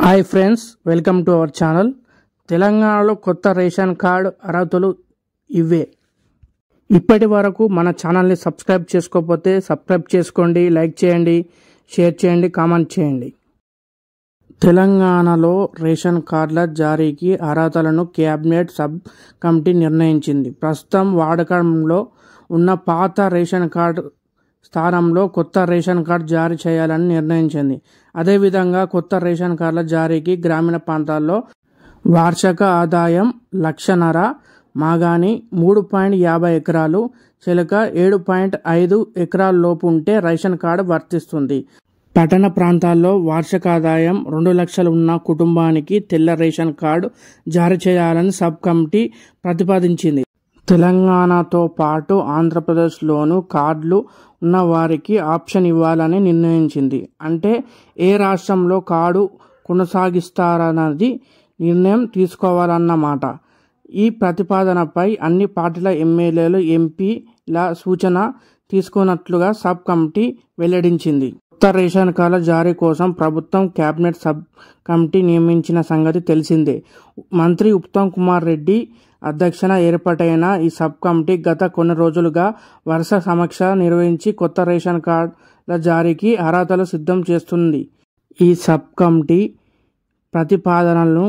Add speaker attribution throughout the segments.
Speaker 1: Hi friends, welcome to our channel. తెలంగాణలో కొత్త ration card అర్హతలు ఇవే. ఇప్పటి వరకు మన ఛానల్ని సబ్స్క్రైబ్ చేసుకోకపోతే సబ్స్క్రైబ్ చేసుకోండి, లైక్ చేయండి, షేర్ చేయండి, కామెంట్ చేయండి. తెలంగాణలో రేషన్ కార్డుల జారీకి అర్హతలను కేబినెట్ సబ్ కమిటీ నిర్ణయించింది. ప్రస్తుతం వాడకంలో ఉన్న పాత రేషన్ కార్డు స్థానంలో కొత్త రేషన్ కార్డు జారీ చేయాలని నిర్ణయించింది. అదేవిధంగా కొత్త రేషన్ కార్డుల జారీకి గ్రామీణ ప్రాంతాల్లో వార్షిక ఆదాయం 1,50,000 మాగాని 3.50 ఎకరాలు, చిలక 7.5 ఎకరాల లోపు ఉంటే రేషన్ కార్డు వర్తిస్తుంది. పట్టణ ప్రాంతాల్లో వార్షిక ఆదాయం 2 లక్షలు ఉన్న కుటుంబానికి తెల్ల రేషన్ కార్డు జారీ చేయాలని సబ్ కమిటీ ప్రతిపాదించింది. తెలంగాణతో పాటు ఆంధ్రప్రదేశ్లోనూ కార్డులు ఉన్న వారికి ఆప్షన్ ఇవ్వాలని నిర్ణయించింది. అంటే ఏ రాష్ట్రంలో కార్డు కొనసాగిస్తారన్నది నిర్ణయం తీసుకోవాలన్నమాట. ఈ ప్రతిపాదనపై అన్ని పార్టీల ఎమ్మెల్యేలు, ఎంపీల సూచన తీసుకున్నట్లుగా సబ్ కమిటీ వెల్లడించింది. కొత్త రేషన్ కార్డుల జారీ కోసం ప్రభుత్వం కేబినెట్ సబ్ కమిటీ నియమించిన సంగతి తెలిసిందే. మంత్రి ఉత్తమ్ కుమార్ రెడ్డి అధ్యక్షతన ఏర్పాటైన ఈ సబ్ కమిటీ గత కొన్ని రోజులుగా వరుస సమీక్ష నిర్వహించి కొత్త రేషన్ కార్డుల జారీకి అర్హతలు సిద్ధం చేస్తుంది. ఈ సబ్ కమిటీ ప్రతిపాదనలను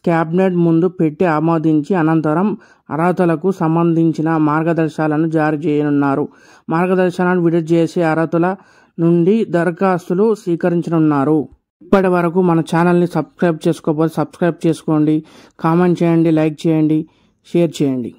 Speaker 1: కేబినెట్ ముందు పెట్టి ఆమోదించి అనంతరం అర్హతలకు సంబంధించిన మార్గదర్శకాలను జారీ చేయనున్నారు. మార్గదర్శకాలను విడుదల చేసి అర్హతల నుండి దరఖాస్తులు స్వీకరించనున్నారు. ఇప్పటి వరకు మన ఛానల్ని సబ్స్క్రైబ్ చేసుకోకపోతే సబ్స్క్రైబ్ చేసుకోండి, కామెంట్ చేయండి, లైక్ చేయండి, షేర్ చేయండి.